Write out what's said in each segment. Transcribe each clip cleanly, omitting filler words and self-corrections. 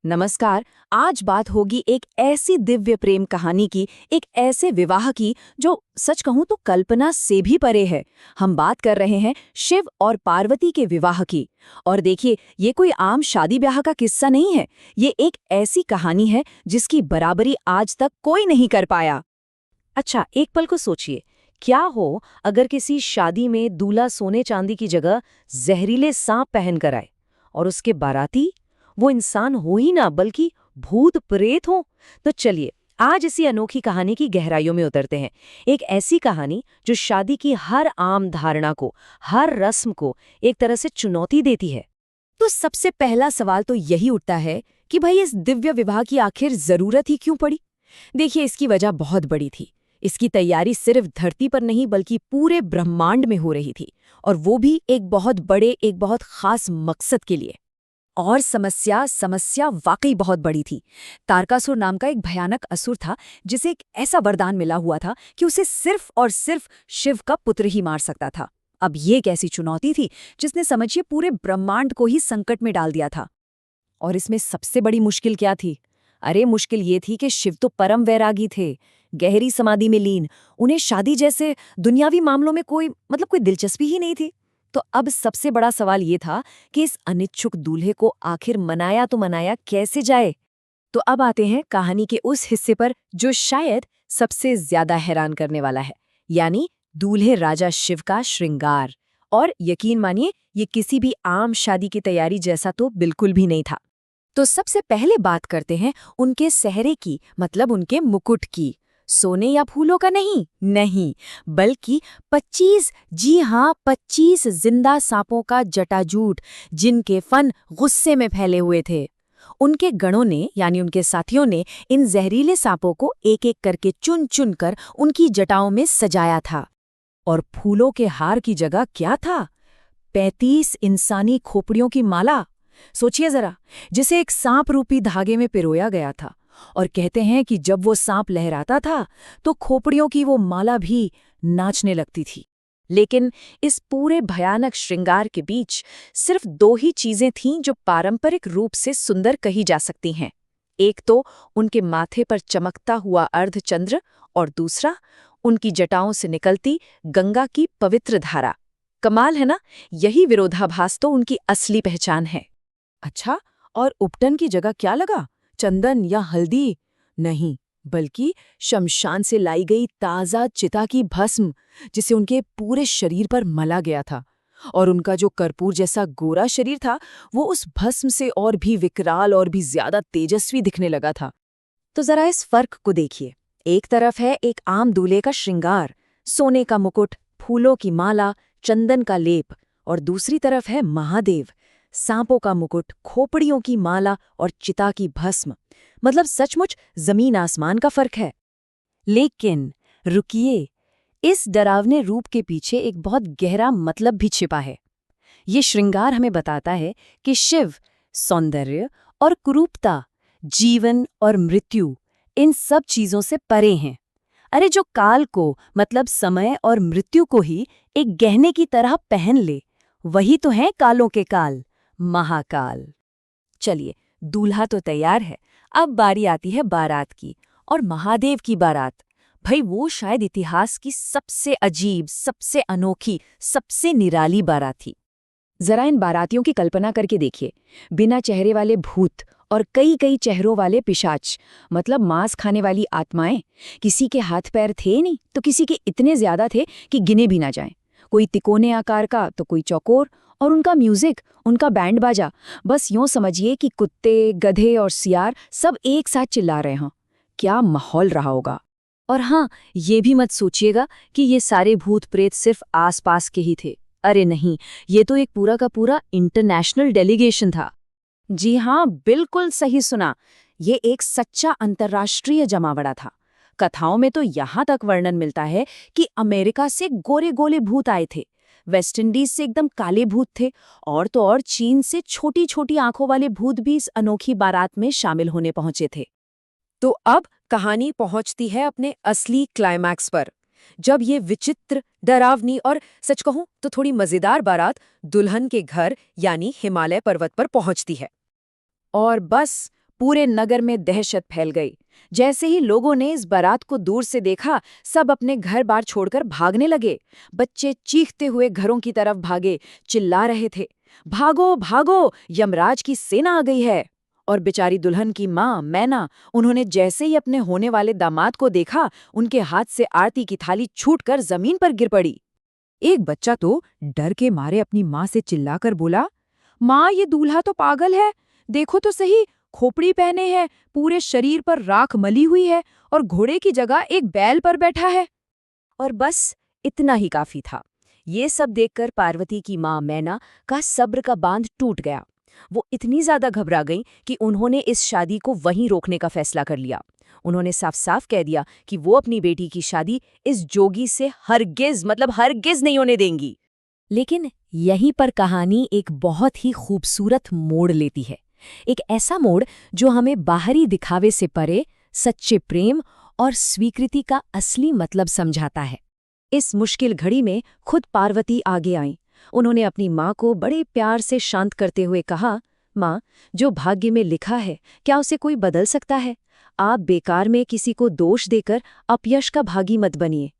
नमस्कार। आज बात होगी एक ऐसी दिव्य प्रेम कहानी की, एक ऐसे विवाह की जो सच कहूं तो कल्पना से भी परे है। हम बात कर रहे हैं शिव और पार्वती के विवाह की। और देखिए, ये कोई आम शादी ब्याह का किस्सा नहीं है। ये एक ऐसी कहानी है जिसकी बराबरी आज तक कोई नहीं कर पाया। अच्छा, एक पल को सोचिए, क्या हो अगर किसी शादी में दूल्हा सोने चांदी की जगह जहरीले सांप पहन कर आए और उसके बाराती वो इंसान हो ही ना बल्कि भूत प्रेत हो। तो चलिए आज इसी अनोखी कहानी की गहराइयों में उतरते हैं। एक ऐसी कहानी जो शादी की हर आम धारणा को, हर रस्म को एक तरह से चुनौती देती है। तो सबसे पहला सवाल तो यही उठता है कि भाई इस दिव्य विवाह की आखिर जरूरत ही क्यों पड़ी। देखिए, इसकी वजह बहुत बड़ी थी। इसकी तैयारी सिर्फ धरती पर नहीं बल्कि पूरे ब्रह्मांड में हो रही थी, और वो भी एक बहुत बड़े, एक बहुत खास मकसद के लिए। और समस्या वाकई बहुत बड़ी थी। तारकासुर नाम का एक भयानक असुर था जिसे एक ऐसा वरदान मिला हुआ था कि उसे सिर्फ और सिर्फ शिव का पुत्र ही मार सकता था। अब ये एक ऐसी चुनौती थी जिसने समझिए पूरे ब्रह्मांड को ही संकट में डाल दिया था। और इसमें सबसे बड़ी मुश्किल क्या थी? अरे मुश्किल ये थी कि शिव तो परम वैरागी थे, गहरी समाधि में लीन। उन्हें शादी जैसे दुनियावी मामलों में कोई दिलचस्पी ही नहीं थी। तो अब सबसे बड़ा सवाल ये था कि इस अनिच्छुक दूल्हे को आखिर मनाया तो मनाया कैसे जाए। तो अब आते हैं कहानी के उस हिस्से पर जो शायद सबसे ज्यादा हैरान करने वाला है, यानी दूल्हे राजा शिव का श्रृंगार। और यकीन मानिए, ये किसी भी आम शादी की तैयारी जैसा तो बिल्कुल भी नहीं था। तो सबसे पहले बात करते हैं उनके सेहरे की, मतलब उनके मुकुट की। सोने या फूलों का नहीं, बल्कि 25, जी हाँ 25 जिंदा सांपों का जटाजूट, जिनके फन गुस्से में फैले हुए थे। उनके गणों ने यानी उनके साथियों ने इन जहरीले सांपों को एक एक करके चुन चुन कर उनकी जटाओं में सजाया था। और फूलों के हार की जगह क्या था? 35 इंसानी खोपड़ियों की माला। सोचिए जरा, जिसे एक सांप रूपी धागे में पिरोया गया था। और कहते हैं कि जब वो सांप लहराता था तो खोपड़ियों की वो माला भी नाचने लगती थी। लेकिन इस पूरे भयानक श्रृंगार के बीच सिर्फ दो ही चीजें थीं जो पारंपरिक रूप से सुंदर कही जा सकती हैं। एक तो उनके माथे पर चमकता हुआ अर्धचंद्र, और दूसरा उनकी जटाओं से निकलती गंगा की पवित्र धारा। कमाल है ना? यही विरोधाभास तो उनकी असली पहचान है। अच्छा, और उपटन की जगह क्या लगा? चंदन या हल्दी? नहीं, बल्कि शमशान से लाई गई ताजा चिता की भस्म, जिसे उनके पूरे शरीर पर मला गया था। और उनका जो कर्पूर जैसा गोरा शरीर था, वो उस भस्म से और भी विकराल और भी ज्यादा तेजस्वी दिखने लगा था। तो जरा इस फर्क को देखिए। एक तरफ है एक आम दूल्हे का श्रृंगार, सोने का मुकुट, फूलों की माला, चंदन का लेप। और दूसरी तरफ है महादेव, सांपों का मुकुट, खोपड़ियों की माला और चिता की भस्म। मतलब सचमुच जमीन आसमान का फर्क है। लेकिन रुकिए, इस डरावने रूप के पीछे एक बहुत गहरा मतलब भी छिपा है। ये श्रृंगार हमें बताता है कि शिव सौंदर्य और कुरूपता, जीवन और मृत्यु, इन सब चीजों से परे हैं। अरे जो काल को, मतलब समय और मृत्यु को ही एक गहने की तरह पहन ले, वही तो है कालों के काल, महाकाल। चलिए, दूल्हा तो तैयार है। अब बारी आती है बारात की, और महादेव की बारात। भाई वो शायद इतिहास की सबसे अजीब, सबसे अनोखी, सबसे निराली बारात थी। जरा इन बारातियों की कल्पना करके देखिए। बिना चेहरे वाले भूत और कई कई चेहरों वाले पिशाच, मतलब मांस खाने वाली आत्माएं। किसी के हाथ पैर थे नहीं तो किसी के इतने ज्यादा थे कि गिने भी ना जाएं। कोई तिकोने आकार का तो कोई चौकोर। और उनका म्यूजिक, उनका बैंड बाजा, बस यूं समझिए कि कुत्ते, गधे और सियार सब एक साथ चिल्ला रहे हों। क्या माहौल रहा होगा। और हाँ, ये भी मत सोचिएगा कि ये सारे भूत प्रेत सिर्फ आसपास के ही थे। अरे नहीं, ये तो एक पूरा का पूरा इंटरनेशनल डेलीगेशन था। जी हाँ, बिल्कुल सही सुना। ये एक सच्चा अंतर्राष्ट्रीय जमावड़ा था। कथाओं में तो यहाँ तक वर्णन मिलता है कि अमेरिका से गोरे गोले भूत आए थे, वेस्ट इंडीज से एकदम काले भूत थे, और तो और चीन से छोटी छोटी आंखों वाले भूत भी इस अनोखी बारात में शामिल होने पहुंचे थे। तो अब कहानी पहुंचती है अपने असली क्लाइमैक्स पर, जब ये विचित्र, डरावनी और सच कहूं तो थोड़ी मजेदार बारात दुल्हन के घर यानी हिमालय पर्वत पर पहुंचती है। और बस पूरे नगर में दहशत फैल गई। जैसे ही लोगों ने इस बारात को दूर से देखा, सब अपने घर बार छोड़कर भागने लगे। बच्चे चीखते हुए घरों की तरफ भागे, चिल्ला रहे थे, भागो भागो, यमराज की सेना आ गई है। और बेचारी दुल्हन की माँ मैना, उन्होंने जैसे ही अपने होने वाले दामाद को देखा, उनके हाथ से आरती की थाली छूटकर जमीन पर गिर पड़ी। एक बच्चा तो डर के मारे अपनी माँ से चिल्लाकर बोला, माँ, ये दूल्हा तो पागल है, देखो तो सही, खोपड़ी पहने है, पूरे शरीर पर राख मली हुई है और घोड़े की जगह एक बैल पर बैठा है। और बस इतना ही काफी था। ये सब देखकर पार्वती की माँ मैना का सब्र का बांध टूट गया। वो इतनी ज्यादा घबरा गईं कि उन्होंने इस शादी को वहीं रोकने का फैसला कर लिया। उन्होंने साफ साफ कह दिया कि वो अपनी बेटी की शादी इस जोगी से हरगिज नहीं होने देंगी। लेकिन यहीं पर कहानी एक बहुत ही खूबसूरत मोड़ लेती है। एक ऐसा मोड़ जो हमें बाहरी दिखावे से परे सच्चे प्रेम और स्वीकृति का असली मतलब समझाता है। इस मुश्किल घड़ी में खुद पार्वती आगे आईं। उन्होंने अपनी माँ को बड़े प्यार से शांत करते हुए कहा, माँ, जो भाग्य में लिखा है क्या उसे कोई बदल सकता है? आप बेकार में किसी को दोष देकर अपयश का भागी मत बनिए।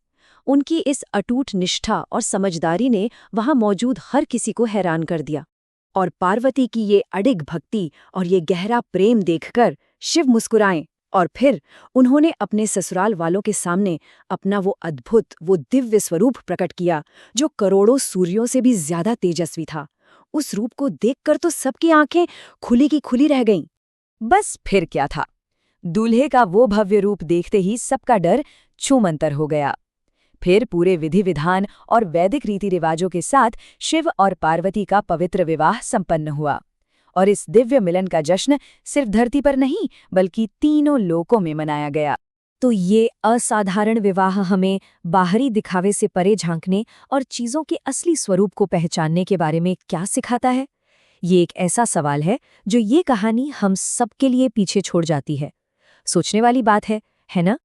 उनकी इस अटूट निष्ठा और समझदारी ने वहां मौजूद हर किसी को हैरान कर दिया। और पार्वती की ये अडिग भक्ति और ये गहरा प्रेम देखकर शिव मुस्कुराए और फिर उन्होंने अपने ससुराल वालों के सामने अपना वो दिव्य स्वरूप प्रकट किया जो करोड़ों सूर्यों से भी ज्यादा तेजस्वी था। उस रूप को देखकर तो सबकी आंखें खुली की खुली रह गईं। बस फिर क्या था, दूल्हे का वो भव्य रूप देखते ही सबका डर छूमंतर हो गया। फिर पूरे विधि विधान और वैदिक रीति रिवाजों के साथ शिव और पार्वती का पवित्र विवाह संपन्न हुआ। और इस दिव्य मिलन का जश्न सिर्फ धरती पर नहीं बल्कि तीनों लोकों में मनाया गया। तो ये असाधारण विवाह हमें बाहरी दिखावे से परे झांकने और चीजों के असली स्वरूप को पहचानने के बारे में क्या सिखाता है? ये एक ऐसा सवाल है जो ये कहानी हम सबके लिए पीछे छोड़ जाती है। सोचने वाली बात है ना?